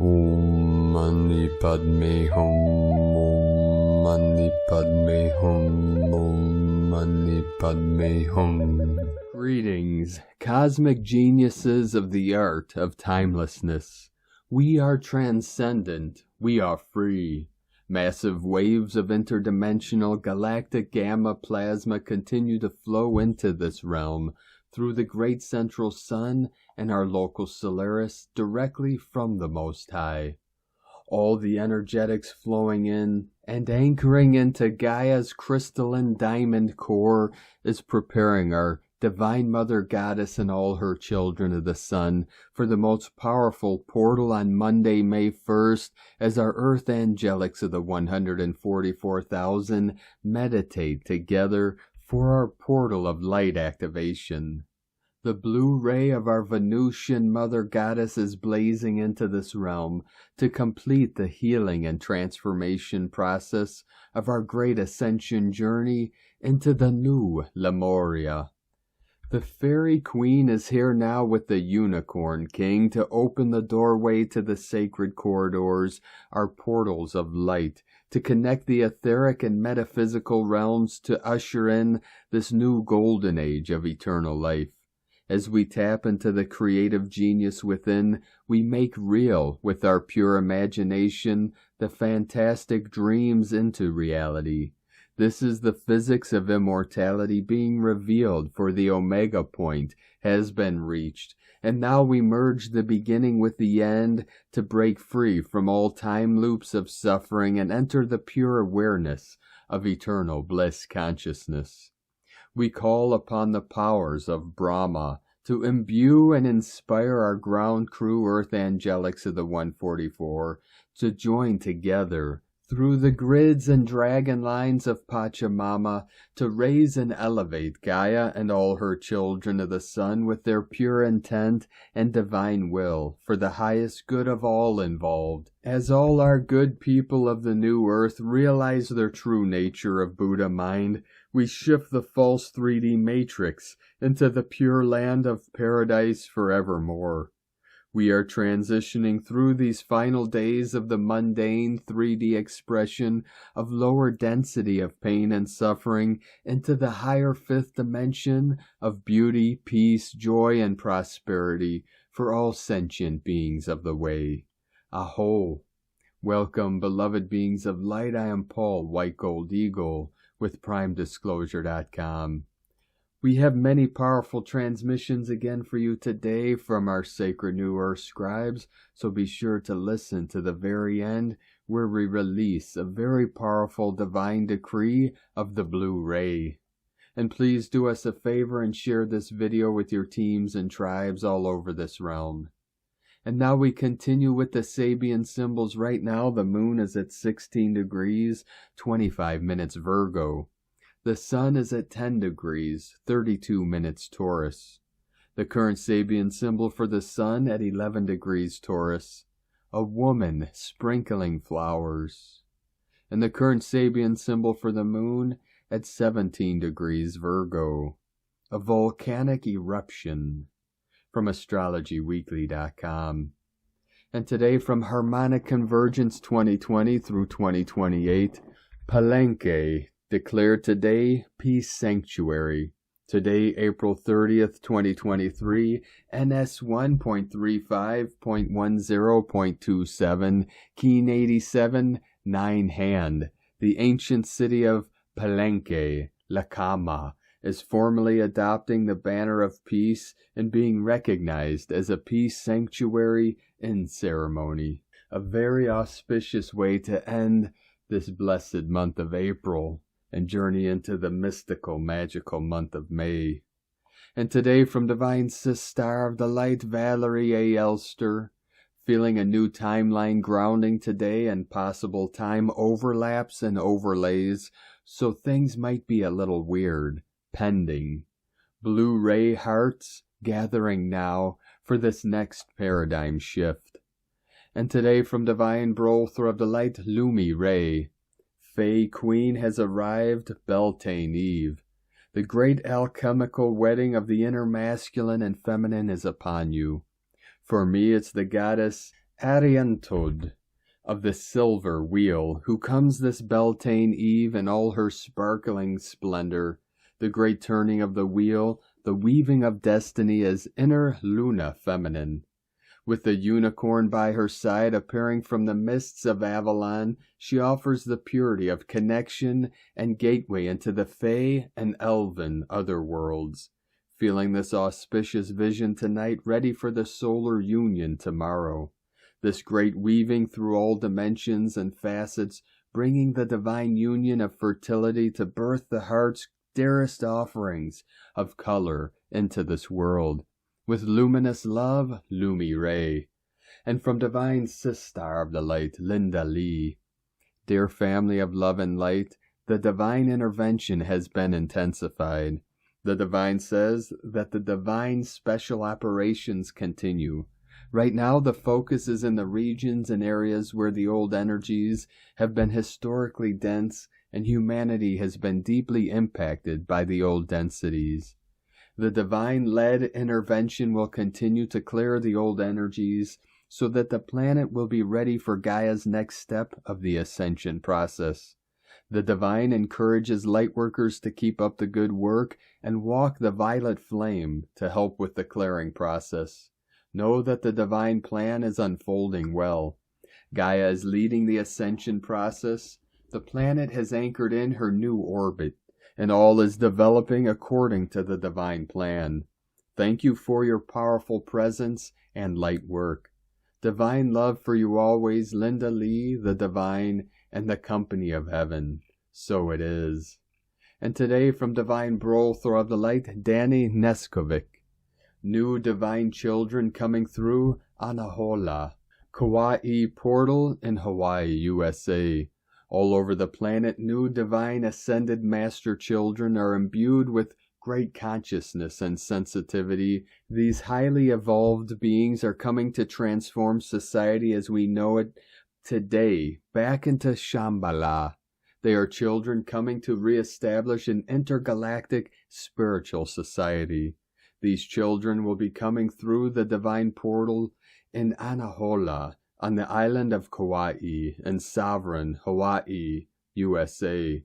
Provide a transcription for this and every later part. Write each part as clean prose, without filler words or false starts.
Om Mani Padme Hum. Om Mani Padme Hum. Om Mani Padme Hum. Greetings, cosmic geniuses of the art of timelessness. We are transcendent. We are free. Massive waves of interdimensional galactic gamma plasma continue to flow into this realm through the great central sun and our local Solaris directly from the Most High. All the energetics flowing in and anchoring into Gaia's crystalline diamond core is preparing our Divine Mother Goddess and all her children of the sun for the most powerful portal on Monday, May 1st, as our Earth Angelics of the 144,000 meditate together for our portal of light activation. The blue ray of our Venusian Mother Goddess is blazing into this realm to complete the healing and transformation process of our great ascension journey into the new Lemuria. The fairy queen is here now with the unicorn king to open the doorway to the sacred corridors, our portals of light, to connect the etheric and metaphysical realms to usher in this new golden age of eternal life. As we tap into the creative genius within, we make real with our pure imagination the fantastic dreams into reality. This is the physics of immortality being revealed, for the Omega point has been reached, and now we merge the beginning with the end to break free from all time loops of suffering and enter the pure awareness of eternal bliss consciousness. We call upon the powers of Brahma to imbue and inspire our ground crew Earth Angelics of the 144 to join together through the grids and dragon lines of Pachamama to raise and elevate Gaia and all her children of the sun with their pure intent and divine will for the highest good of all involved. As all our good people of the new earth realize their true nature of Buddha mind, we shift the false 3D matrix into the pure land of paradise forevermore. We are transitioning through these final days of the mundane 3D expression of lower density of pain and suffering into the higher fifth dimension of beauty, peace, joy, and prosperity for all sentient beings of the way. Aho! Welcome, beloved beings of light. I am Paul, White Gold Eagle, with PrimeDisclosure.com. We have many powerful transmissions again for you today from our sacred New Earth scribes, so be sure to listen to the very end where we release a very powerful divine decree of the blue ray. And please do us a favor and share this video with your teams and tribes all over this realm. And now we continue with the Sabian symbols. Right now the moon is at 16 degrees, 25 minutes Virgo. The sun is at 10 degrees, 32 minutes Taurus. The current Sabian symbol for the sun at 11 degrees Taurus. A woman sprinkling flowers. And the current Sabian symbol for the moon at 17 degrees Virgo. A volcanic eruption. From astrologyweekly.com. And today from Harmonic Convergence 2020 through 2028, Palenque. Declared today, Peace Sanctuary. Today, April 30th, 2023, NS 1.35.10.27, Keen 87, 9 Hand. The ancient city of Palenque, La Cama, is formally adopting the banner of peace and being recognized as a peace sanctuary in ceremony. A very auspicious way to end this blessed month of April and journey into the mystical, magical month of May. And today from Divine Sister of the Light, Valerie A. Elster, feeling a new timeline grounding today and possible time overlaps and overlays, so things might be a little weird, pending. Blue ray hearts gathering now for this next paradigm shift. And today from Divine Brother of the Light, Lumi Ray, Fae Queen has arrived, Beltane Eve. The great alchemical wedding of the inner masculine and feminine is upon you. For me, it's the goddess Ariantod of the silver wheel, who comes this Beltane eve in all her sparkling splendor, the great turning of the wheel, the weaving of destiny as inner Luna feminine. With the unicorn by her side appearing from the mists of Avalon, she offers the purity of connection and gateway into the Fae and Elven other worlds. Feeling this auspicious vision tonight, ready for the solar union tomorrow. This great weaving through all dimensions and facets, bringing the divine union of fertility to birth the heart's dearest offerings of color into this world. With luminous love, Lumi Ray. And from divine Sistar of the Light, Linda Lee. Dear family of love and light, the divine intervention has been intensified. The divine says that the divine special operations continue. Right now, the focus is in the regions and areas where the old energies have been historically dense and humanity has been deeply impacted by the old densities. The divine-led intervention will continue to clear the old energies so that the planet will be ready for Gaia's next step of the ascension process. The divine encourages lightworkers to keep up the good work and walk the violet flame to help with the clearing process. Know that the divine plan is unfolding well. Gaia is leading the ascension process. The planet has anchored in her new orbit, and all is developing according to the divine plan. Thank you for your powerful presence and light work. Divine love for you always, Linda Lee, the divine, and the company of heaven. So it is. And today from Divine Brothor of the Light, Danny Neskovic. New divine children coming through Anahola, Kauai portal in Hawaii, USA. All over the planet, new divine ascended master children are imbued with great consciousness and sensitivity. These highly evolved beings are coming to transform society as we know it today back into Shambhala. They are children coming to reestablish an intergalactic spiritual society. These children will be coming through the divine portal in Anahola on the island of Kauai in sovereign Hawaii, USA.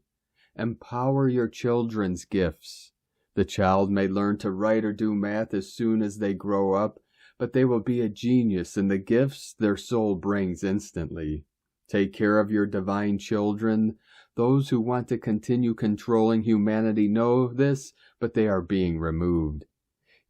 Empower your children's gifts. The child may learn to write or do math as soon as they grow up, but they will be a genius in the gifts their soul brings instantly. Take care of your divine children. Those who want to continue controlling humanity know this, but they are being removed.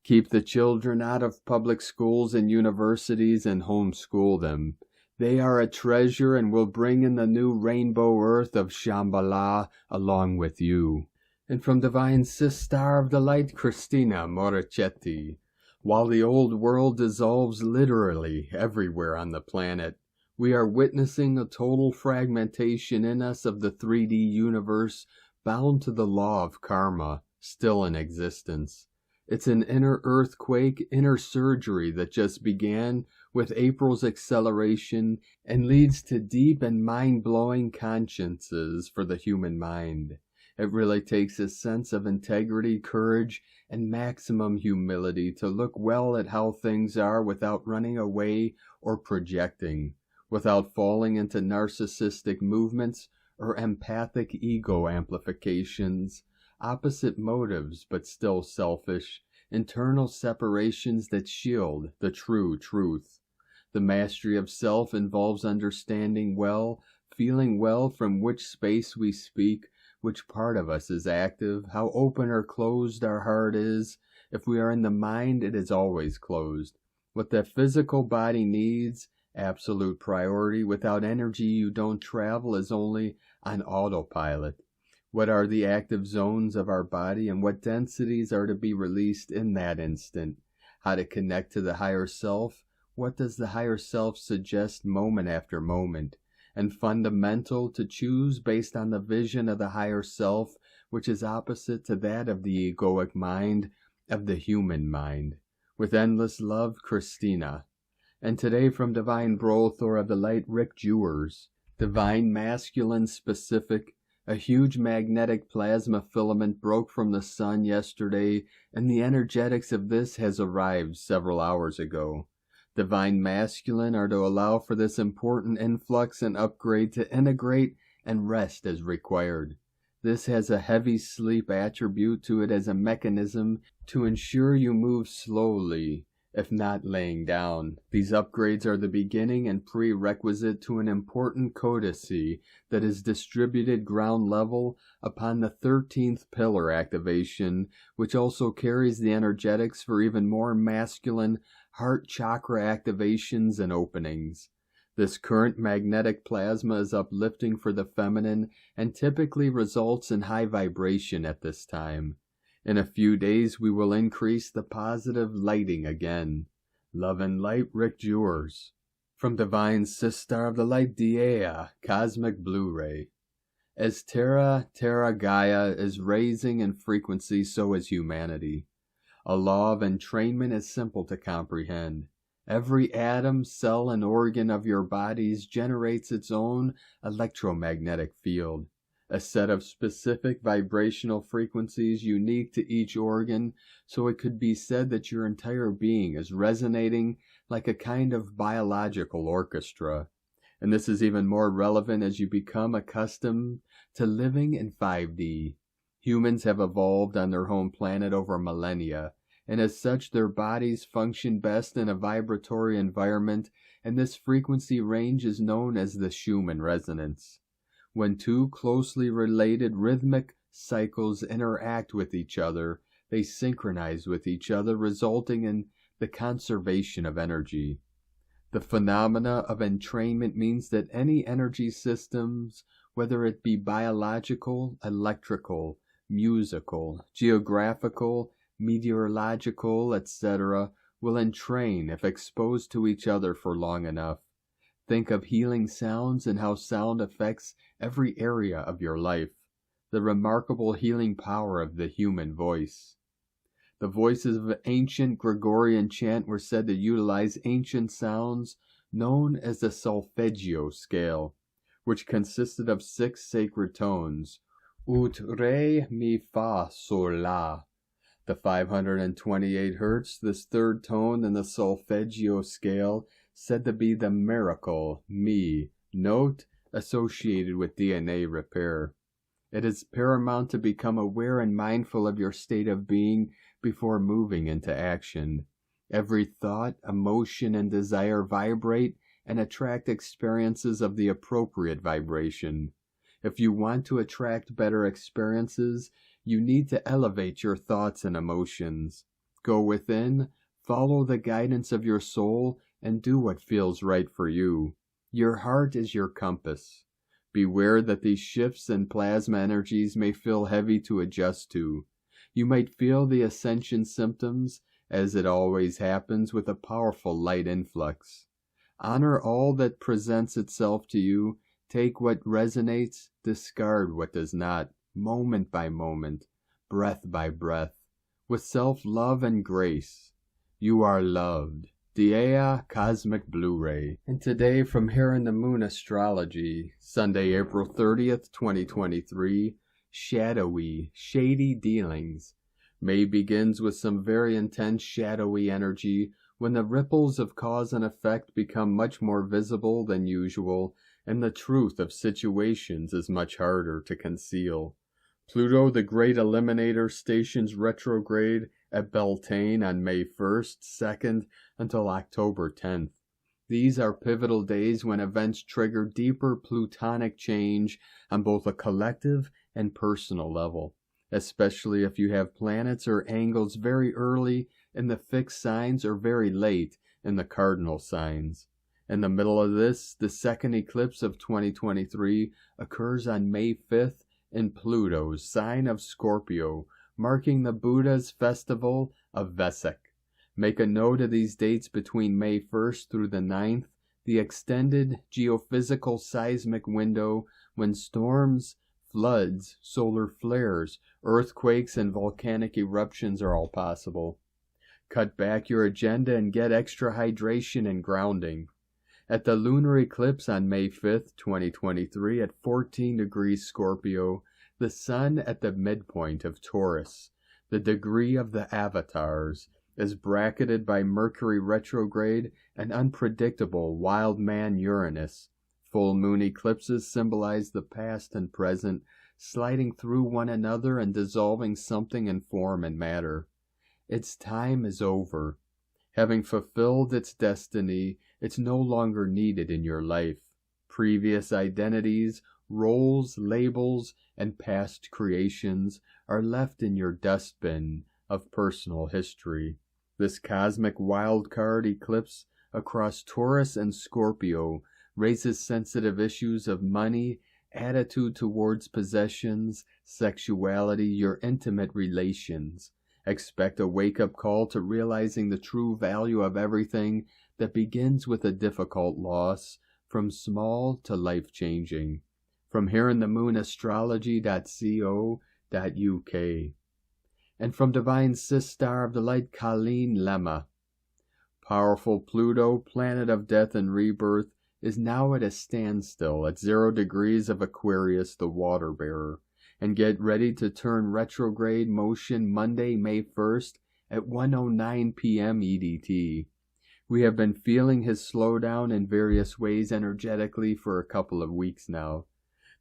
Keep the children out of public schools and universities and homeschool them. They are a treasure and will bring in the new rainbow earth of Shambhala along with you. And from Divine Sistar of the Light, Christina Morichetti. While the old world dissolves literally everywhere on the planet, we are witnessing a total fragmentation in us of the 3D universe bound to the law of karma, still in existence. It's an inner earthquake, inner surgery that just began with April's acceleration and leads to deep and mind-blowing consciences for the human mind. It really takes a sense of integrity, courage, and maximum humility to look well at how things are without running away or projecting, without falling into narcissistic movements or empathic ego amplifications. Opposite motives, but still selfish, internal separations that shield the true truth. The mastery of self involves understanding well, feeling well from which space we speak, which part of us is active, how open or closed our heart is. If we are in the mind, it is always closed. What the physical body needs, absolute priority. Without energy, you don't travel, is only on autopilot. What are the active zones of our body and what densities are to be released in that instant? How to connect to the higher self? What does the higher self suggest moment after moment? And fundamental to choose based on the vision of the higher self, which is opposite to that of the egoic mind, of the human mind. With endless love, Christina. And today from Divine Brothor of the Light, Rick Jewers. Divine Masculine Specific. A huge magnetic plasma filament broke from the sun yesterday, and the energetics of this has arrived several hours ago. Divine Masculine are to allow for this important influx and upgrade to integrate and rest as required. This has a heavy sleep attribute to it as a mechanism to ensure you move slowly, if not laying down. These upgrades are the beginning and prerequisite to an important codicy that is distributed ground level upon the 13th pillar activation, which also carries the energetics for even more masculine heart chakra activations and openings. This current magnetic plasma is uplifting for the feminine and typically results in high vibration at this time. In a few days we will increase the positive lighting again. Love and light, Rick Jewers. From Divine Sistar of the Light Dea, Cosmic Blu-ray. As Terra Gaia is raising in frequency, so is humanity. A law of entrainment is simple to comprehend. Every atom, cell, and organ of your bodies generates its own electromagnetic field, a set of specific vibrational frequencies unique to each organ, so it could be said that your entire being is resonating like a kind of biological orchestra. And this is even more relevant as you become accustomed to living in 5D. Humans have evolved on their home planet over millennia, and as such their bodies function best in a vibratory environment, and this frequency range is known as the Schumann resonance. When two closely related rhythmic cycles interact with each other, they synchronize with each other, resulting in the conservation of energy. The phenomena of entrainment means that any energy systems, whether it be biological, electrical, musical, geographical, meteorological, etc., will entrain if exposed to each other for long enough. Think of healing sounds and how sound affects every area of your life. The remarkable healing power of the human voice. The voices of ancient Gregorian chant were said to utilize ancient sounds known as the solfeggio scale, which consisted of 6 sacred tones, ut, re, mi, fa, sol, la. The 528 Hertz, this third tone in the solfeggio scale, said to be the miracle, mi, note associated with DNA repair. It is paramount to become aware and mindful of your state of being before moving into action. Every thought, emotion, and desire vibrate and attract experiences of the appropriate vibration. If you want to attract better experiences, you need to elevate your thoughts and emotions. Go within, follow the guidance of your soul, and do what feels right for you. Your heart is your compass. Beware that these shifts in plasma energies may feel heavy to adjust to. You might feel the ascension symptoms, as it always happens with a powerful light influx. Honor all that presents itself to you. Take what resonates, discard what does not, moment by moment, breath by breath, with self-love and grace. You are loved. Dea Cosmic Blu-ray. And today from Here in the Moon Astrology, Sunday, April 30th, 2023, shadowy, shady dealings. May begins with some very intense shadowy energy when the ripples of cause and effect become much more visible than usual, and the truth of situations is much harder to conceal. Pluto, the Great Eliminator, stations retrograde at Beltane on May 1st, 2nd, until October 10th. These are pivotal days when events trigger deeper plutonic change on both a collective and personal level, especially if you have planets or angles very early in the fixed signs or very late in the cardinal signs. In the middle of this, the second eclipse of 2023 occurs on May 5th in Pluto's sign of Scorpio, marking the Buddha's festival of Vesak. Make a note of these dates between May 1st through the 9th, the extended geophysical seismic window when storms, floods, solar flares, earthquakes, and volcanic eruptions are all possible. Cut back your agenda and get extra hydration and grounding. At the lunar eclipse on May 5th, 2023 at 14 degrees Scorpio, the Sun at the midpoint of Taurus, the degree of the avatars, is bracketed by Mercury retrograde and unpredictable wild man Uranus. Full moon eclipses symbolize the past and present, sliding through one another and dissolving something in form and matter. Its time is over. Having fulfilled its destiny, it's no longer needed in your life. Previous identities, roles, labels, and past creations are left in your dustbin of personal history. This cosmic wildcard eclipse across Taurus and Scorpio raises sensitive issues of money, attitude towards possessions, sexuality, your intimate relations. Expect a wake-up call to realizing the true value of everything that begins with a difficult loss, from small to life-changing. From here in the moonastrology.co.uk. And from Divine Sis Star of the Light, Colleen Lemma. Powerful Pluto, planet of death and rebirth, is now at a standstill at 0 degrees of Aquarius, the water bearer, and get ready to turn retrograde motion Monday, May 1st at 1:09 p.m. EDT. We have been feeling his slowdown in various ways energetically for a couple of weeks now.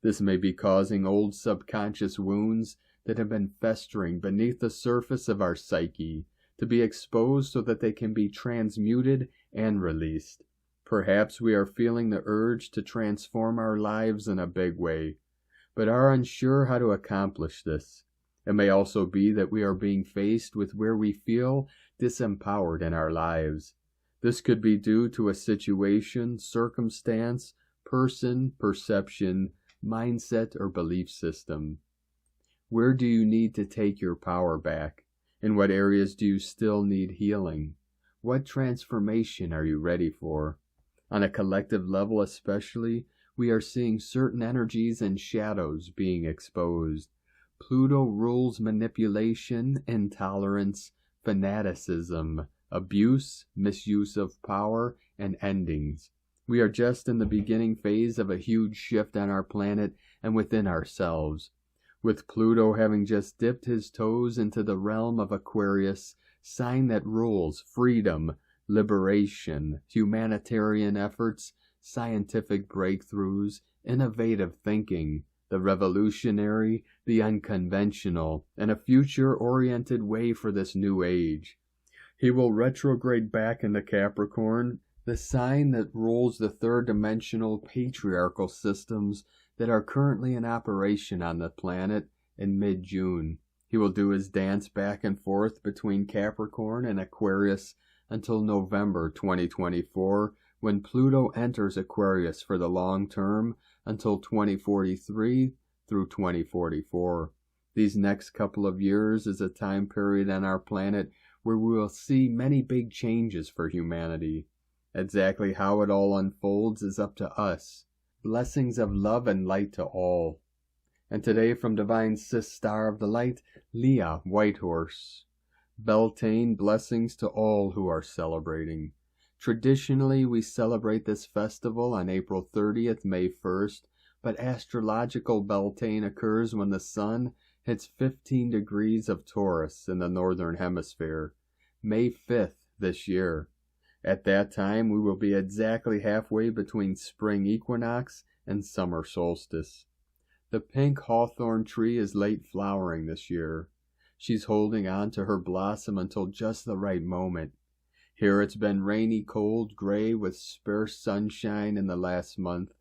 This may be causing old subconscious wounds that have been festering beneath the surface of our psyche to be exposed so that they can be transmuted and released. Perhaps we are feeling the urge to transform our lives in a big way, but are unsure how to accomplish this. It may also be that we are being faced with where we feel disempowered in our lives. This could be due to a situation, circumstance, person, perception, mindset, or belief system. Where do you need to take your power back? In what areas do you still need healing? What transformation are you ready for? On a collective level especially, we are seeing certain energies and shadows being exposed. Pluto rules manipulation, intolerance, fanaticism, abuse, misuse of power, and endings. We are just in the beginning phase of a huge shift on our planet and within ourselves. With Pluto having just dipped his toes into the realm of Aquarius, sign that rules freedom, liberation, humanitarian efforts, scientific breakthroughs, innovative thinking, the revolutionary, the unconventional, and a future-oriented way for this new age. He will retrograde back into Capricorn, the sign that rules the third-dimensional patriarchal systems that are currently in operation on the planet in mid-June. He will do his dance back and forth between Capricorn and Aquarius until November 2024, when Pluto enters Aquarius for the long term until 2043 through 2044. These next couple of years is a time period on our planet where we will see many big changes for humanity. Exactly how it all unfolds is up to us. Blessings of love and light to all. And today from Divine Sis Star of the Light, Leah Whitehorse. Beltane, blessings to all who are celebrating. Traditionally, we celebrate this festival on April 30th, May 1st, but astrological Beltane occurs when the sun hits 15 degrees of Taurus in the northern hemisphere, May 5th this year. At that time, we will be exactly halfway between spring equinox and summer solstice. The pink hawthorn tree is late flowering this year. She's holding on to her blossom until just the right moment. Here it's been rainy, cold, gray, with sparse sunshine in the last month.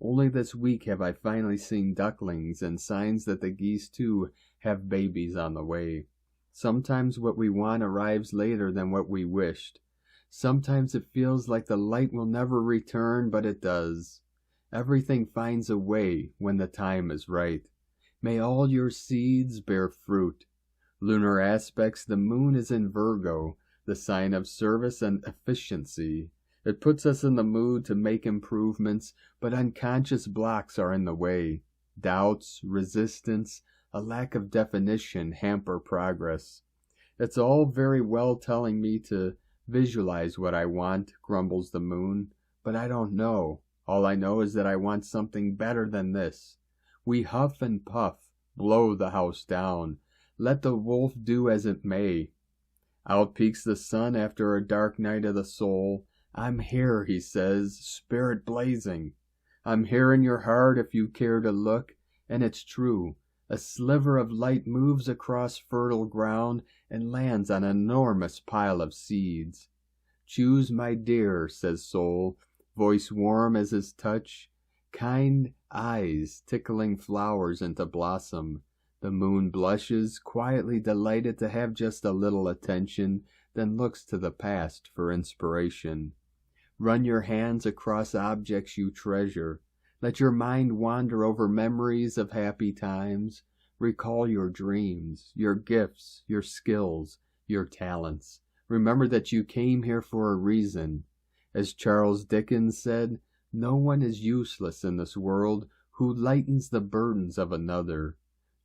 Only this week have I finally seen ducklings and signs that the geese too have babies on the way. Sometimes what we want arrives later than what we wished. Sometimes it feels like the light will never return, but it does. Everything finds a way when the time is right. May all your seeds bear fruit. Lunar aspects, the moon is in Virgo, the sign of service and efficiency. It puts us in the mood to make improvements, but unconscious blocks are in the way. Doubts, resistance, a lack of definition hamper progress. It's all very well telling me to visualize what I want, grumbles the moon, but I don't know. All I know is that I want something better than this. We huff and puff, blow the house down. Let the wolf do as it may. Out peeks the sun after a dark night of the soul. I'm here, he says, spirit blazing. I'm here in your heart if you care to look, and it's true. A sliver of light moves across fertile ground and lands on an enormous pile of seeds. Choose, my dear, says soul, voice warm as his touch, kind eyes tickling flowers into blossom. The moon blushes, quietly delighted to have just a little attention, then looks to the past for inspiration. Run your hands across objects you treasure. Let your mind wander over memories of happy times. Recall your dreams, your gifts, your skills, your talents. Remember that you came here for a reason. As Charles Dickens said, no one is useless in this world who lightens the burdens of another.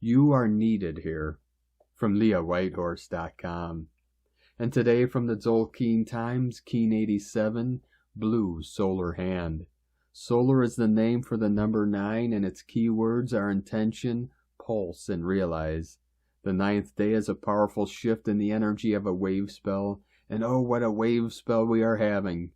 You are needed here. From LeahWhitehorse.com. And today from the Tzolk'in Times, Keen 87, Blue Solar Hand. Solar is the name for the number 9, and its keywords are intention, pulse, and realize. The 9th day is a powerful shift in the energy of a wave spell, and oh, what a wave spell we are having.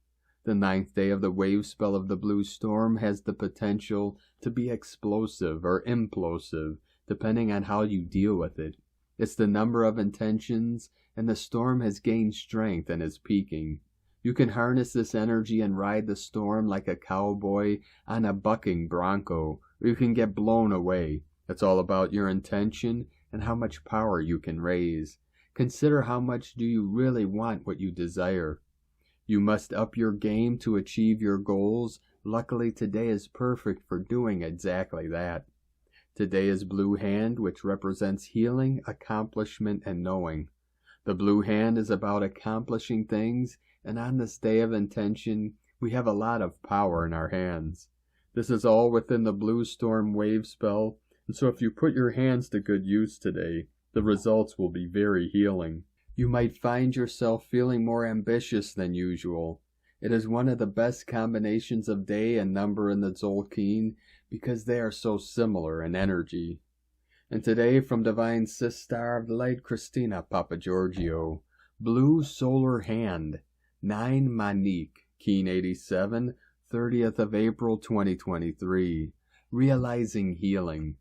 The 9th day of the wave spell of the blue storm has the potential to be explosive or implosive, depending on how you deal with it. It's the number of intentions, and the storm has gained strength and is peaking. You can harness this energy and ride the storm like a cowboy on a bucking bronco, or you can get blown away. It's all about your intention and how much power you can raise. Consider how much do you really want what you desire. You must up your game to achieve your goals. Luckily, today is perfect for doing exactly that. Today is Blue Hand, which represents healing, accomplishment, and knowing. The Blue Hand is about accomplishing things, and on this day of intention, we have a lot of power in our hands. This is all within the Blue Storm wave spell, and so if you put your hands to good use today, the results will be very healing. You might find yourself feeling more ambitious than usual. It is one of the best combinations of day and number in the Tzolk'in because they are so similar in energy. And today from Divine Sister of the Light, Christina Papagiorgio, Blue Solar Hand, 9 Manique, Keen 87, 30th of April 2023, Realizing Healing.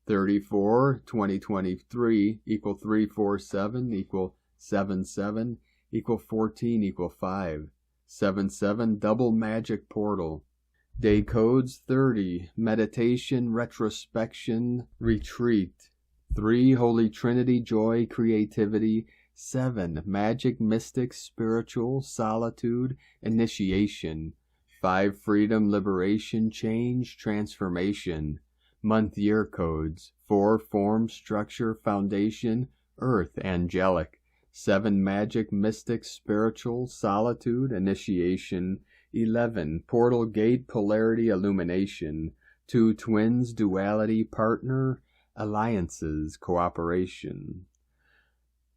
34, 2023, equal 347, equal 77, equal 14, equal 5. 77, Double Magic Portal. Day codes 30, Meditation, Retrospection, Retreat. 3, Holy Trinity, Joy, Creativity. 7, Magic, Mystic, Spiritual, Solitude, Initiation. 5, Freedom, Liberation, Change, Transformation. Month-year codes 4, Form, Structure, Foundation, Earth, Angelic. 7, Magic, Mystic, Spiritual, Solitude, Initiation. 11, Portal Gate, Polarity, Illumination. 2, Twins, Duality, Partner, Alliances, Cooperation.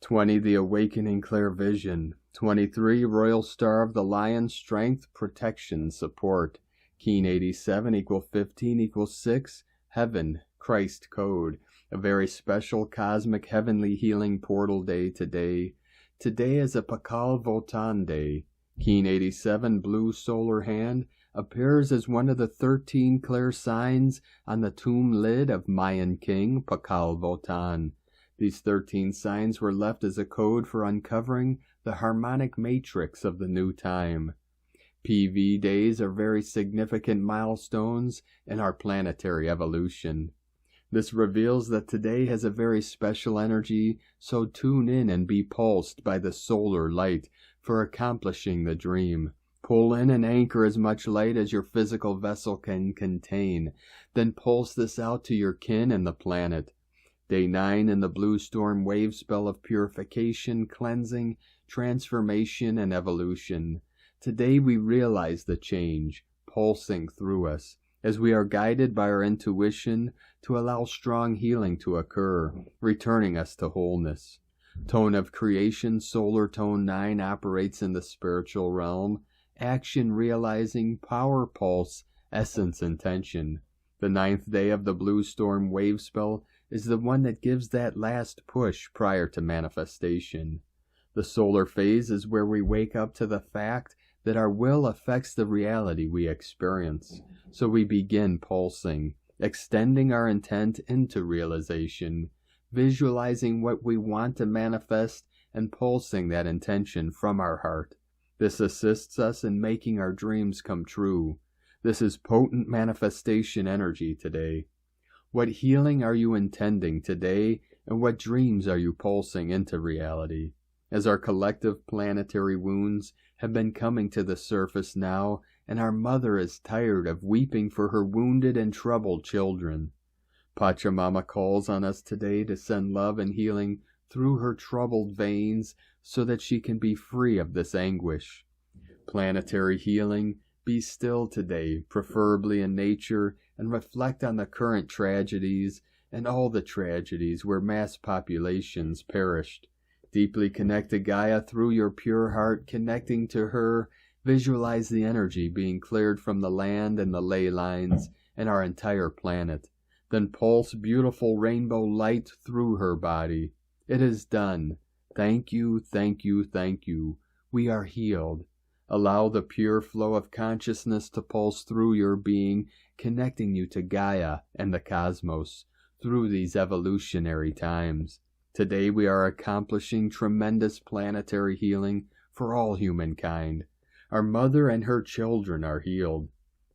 20, The Awakening, Clear Vision. 23, Royal Star of the Lion, Strength, Protection, Support. Keen 87, equal 15, equal 6, Heaven, Christ Code. A very special cosmic heavenly healing portal day today. Today is a Pakal Votan day. Keen 87, Blue Solar Hand, appears as one of the 13 clear signs on the tomb lid of Mayan king Pakal Votan. These 13 signs were left as a code for uncovering the harmonic matrix of the new time. PV days are very significant milestones in our planetary evolution. This reveals that today has a very special energy, so tune in and be pulsed by the solar light for accomplishing the dream. Pull in and anchor as much light as your physical vessel can contain. Then pulse this out to your kin and the planet. Day 9 in the Blue Storm wave spell of purification, cleansing, transformation, and evolution. Today we realize the change pulsing through us as we are guided by our intuition to allow strong healing to occur, returning us to wholeness. Tone of creation, solar tone 9 operates in the spiritual realm. Action, realizing, power, pulse, essence, intention. The 9th day of the Blue Storm wave spell is the one that gives that last push prior to manifestation. The solar phase is where we wake up to the fact that our will affects the reality we experience. So we begin pulsing, extending our intent into realization, visualizing what we want to manifest and pulsing that intention from our heart. This assists us in making our dreams come true. This is potent manifestation energy today. What healing are you intending today, and what dreams are you pulsing into reality? As our collective planetary wounds have been coming to the surface now, and our mother is tired of weeping for her wounded and troubled children. Pachamama calls on us today to send love and healing through her troubled veins so that she can be free of this anguish. Planetary healing, be still today, preferably in nature, and reflect on the current tragedies and all the tragedies where mass populations perished. Deeply connect to Gaia through your pure heart, connecting to her. Visualize the energy being cleared from the land and the ley lines and our entire planet. Then pulse beautiful rainbow light through her body. It is done. Thank you, thank you, thank you. We are healed. Allow the pure flow of consciousness to pulse through your being, connecting you to Gaia and the cosmos through these evolutionary times. Today we are accomplishing tremendous planetary healing for all humankind. Our mother and her children are healed.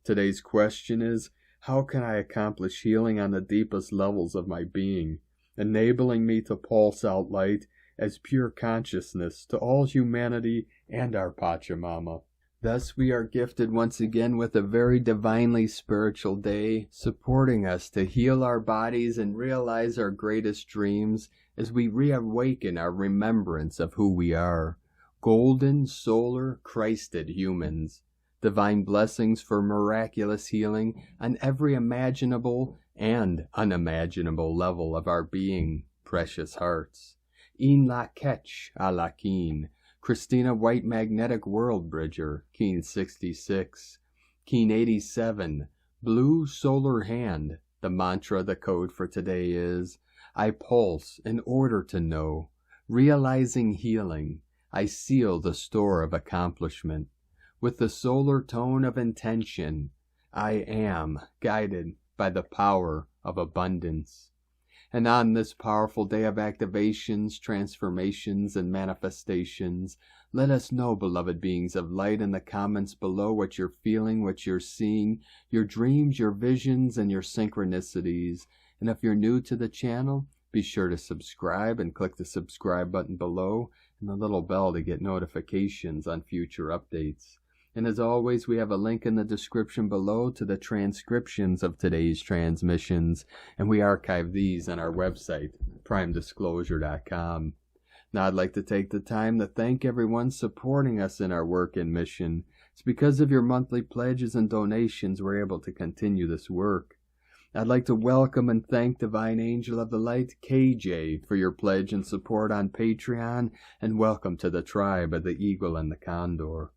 Today's question is, how can I accomplish healing on the deepest levels of my being, enabling me to pulse out light as pure consciousness to all humanity and our Pachamama? Thus we are gifted once again with a very divinely spiritual day, supporting us to heal our bodies and realize our greatest dreams as we reawaken our remembrance of who we are. Golden, solar, Christed humans. Divine blessings for miraculous healing on every imaginable and unimaginable level of our being, precious hearts. In la ketch a la keen. Christina White Magnetic World Bridger, Keen 66. Keen 87. Blue Solar Hand. The mantra, the code for today is, I pulse in order to know. Realizing healing, I seal the store of accomplishment. With the solar tone of intention, I am guided by the power of abundance. And on this powerful day of activations, transformations, and manifestations, let us know, beloved beings of light, in the comments below what you're feeling, what you're seeing, your dreams, your visions, and your synchronicities. And if you're new to the channel, be sure to subscribe and click the subscribe button below and the little bell to get notifications on future updates. And as always, we have a link in the description below to the transcriptions of today's transmissions, and we archive these on our website, primedisclosure.com. Now I'd like to take the time to thank everyone supporting us in our work and mission. It's because of your monthly pledges and donations we're able to continue this work. I'd like to welcome and thank Divine Angel of the Light, KJ, for your pledge and support on Patreon, and welcome to the tribe of the Eagle and the Condor.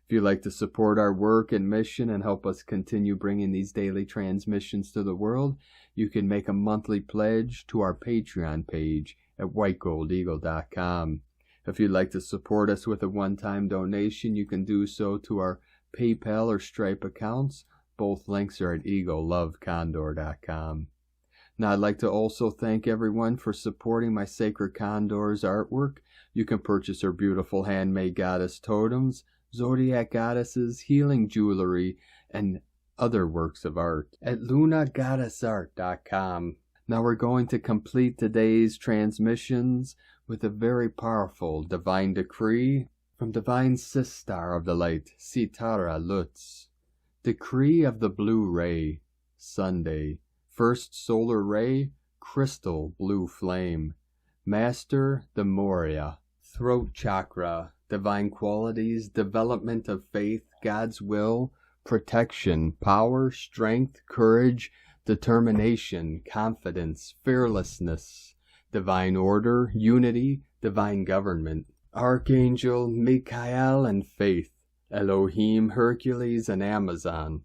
If you'd like to support our work and mission and help us continue bringing these daily transmissions to the world, you can make a monthly pledge to our Patreon page at whitegoldeagle.com. If you'd like to support us with a one-time donation, you can do so to our PayPal or Stripe accounts. Both links are at eaglelovecondor.com. Now I'd like to also thank everyone for supporting my Sacred Condor's artwork. You can purchase her beautiful handmade goddess totems, zodiac goddesses, healing jewelry, and other works of art at lunagoddessart.com. Now we're going to complete today's transmissions with a very powerful divine decree from Divine Sistar of the Light, Sitara Lutz. Decree of the Blue Ray, Sunday. First solar ray, crystal blue flame. Master, the Moria. Throat chakra, divine qualities, development of faith, God's will, protection, power, strength, courage, determination, confidence, fearlessness, divine order, unity, divine government, Archangel Michael and faith, Elohim, Hercules, and Amazon.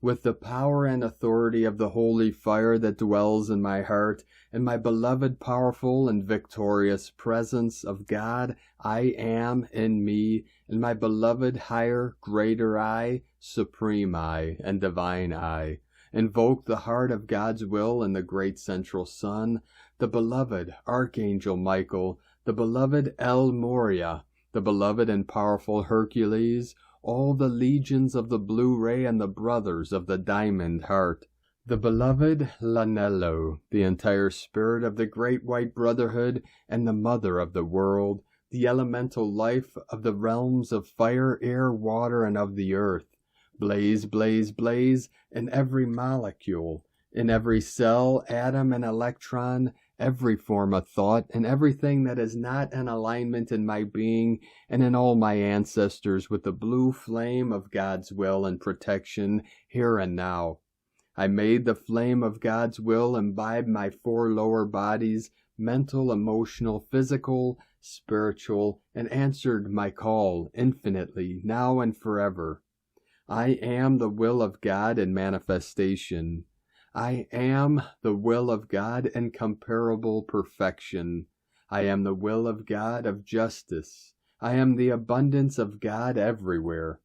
with the power and authority of the holy fire that dwells in my heart, and my beloved, powerful, and victorious presence of God, I am in me, and my beloved, higher, greater I, supreme I, and divine I. Invoke the heart of God's will and the great central sun, the beloved Archangel Michael, the beloved El Moria, the beloved and powerful Hercules, all the legions of the blueray and the brothers of the diamond heart, the beloved Lanello, the entire spirit of the great white brotherhood and the mother of the world, the elemental life of the realms of fire, air, water, and of the earth. Blaze, blaze, blaze in every molecule, in every cell, atom, and electron, every form of thought, and everything that is not in alignment in my being and in all my ancestors with the blue flame of God's will and protection here and now. I made the flame of God's will imbibe my 4 lower bodies, mental, emotional, physical, spiritual, and answered my call infinitely, now and forever. I am the will of God in manifestation. I am the will of God in comparable perfection. I am the will of God of justice. I am the abundance of God everywhere.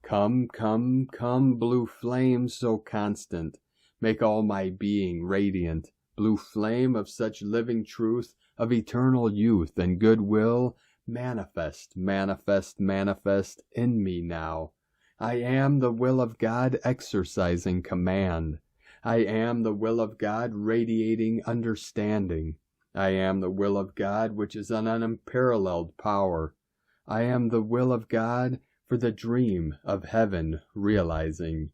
Come, come, come, blue flame so constant. Make all my being radiant. Blue flame of such living truth, of eternal youth and goodwill, manifest, manifest, manifest in me now. I am the will of God exercising command. I am the will of God radiating understanding. I am the will of God which is an unparalleled power. I am the will of God for the dream of heaven realizing.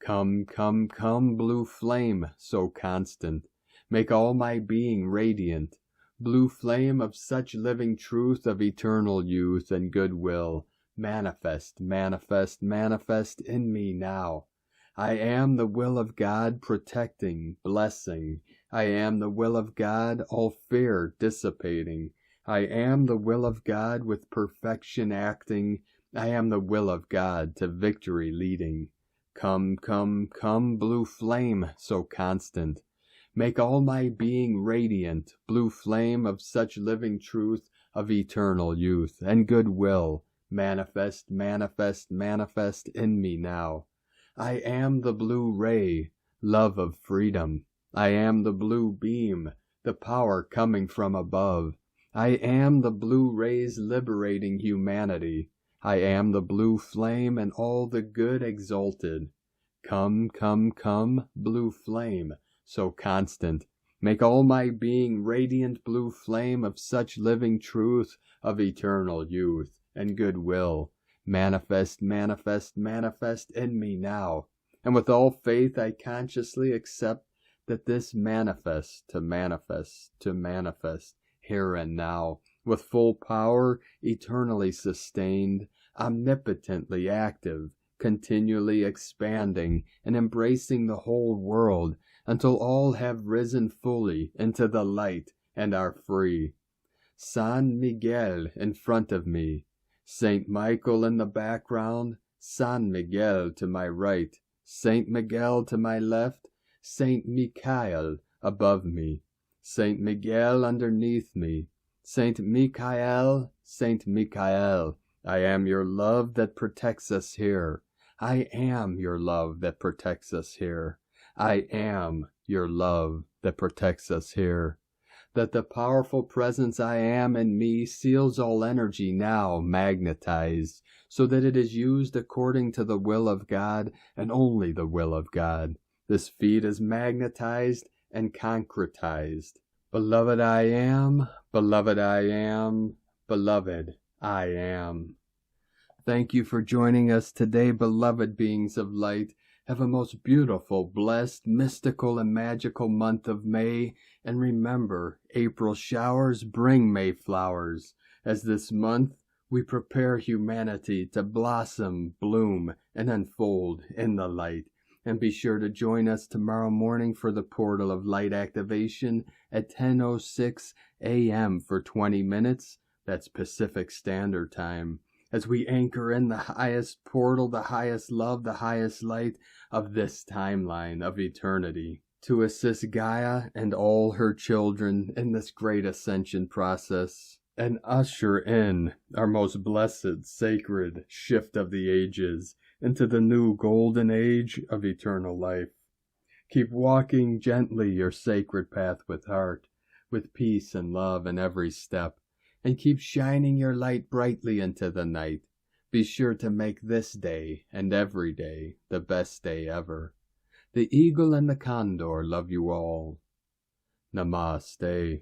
Come, come, come, blue flame so constant. Make all my being radiant. Blue flame of such living truth of eternal youth and goodwill. Manifest, manifest, manifest in me now. I am the will of God protecting, blessing. I am the will of God all fear dissipating. I am the will of God with perfection acting. I am the will of God to victory leading. Come, come, come, blue flame so constant. Make all my being radiant, blue flame of such living truth of eternal youth and goodwill. Manifest, manifest, manifest in me now. I am the blue ray, love of freedom. I am the blue beam, the power coming from above. I am the blue rays liberating humanity. I am the blue flame and all the good exalted. Come, come, come, blue flame, so constant. Make all my being radiant blue flame of such living truth of eternal youth and goodwill. Manifest, manifest, manifest in me now. And with all faith I consciously accept that this manifests to manifest, to manifest here and now, with full power, eternally sustained, omnipotently active, continually expanding and embracing the whole world until all have risen fully into the light and are free. San Miguel in front of me, Saint Michael in the background, San Miguel to my right, Saint Miguel to my left, Saint Michael above me, Saint Miguel underneath me, Saint Michael, Saint Michael, I am your love that protects us here. I am your love that protects us here. I am your love that protects us here. That the powerful presence I am in me seals all energy now magnetized, so that it is used according to the will of God and only the will of God. This feat is magnetized and concretized. Beloved I am, beloved I am, beloved I am. Thank you for joining us today, beloved beings of light. Have a most beautiful, blessed, mystical, and magical month of May. And remember, April showers bring May flowers. As this month, we prepare humanity to blossom, bloom, and unfold in the light. And be sure to join us tomorrow morning for the Portal of Light activation at 10:06 a.m. for 20 minutes. That's Pacific Standard Time. as we anchor in the highest portal, the highest love, the highest light of this timeline of eternity, to assist Gaia and all her children in this great ascension process, and usher in our most blessed, sacred shift of the ages into the new golden age of eternal life. Keep walking gently your sacred path with heart, with peace and love in every step, and keep shining your light brightly into the night. Be sure to make this day and every day the best day ever. The eagle and the condor love you all. Namaste.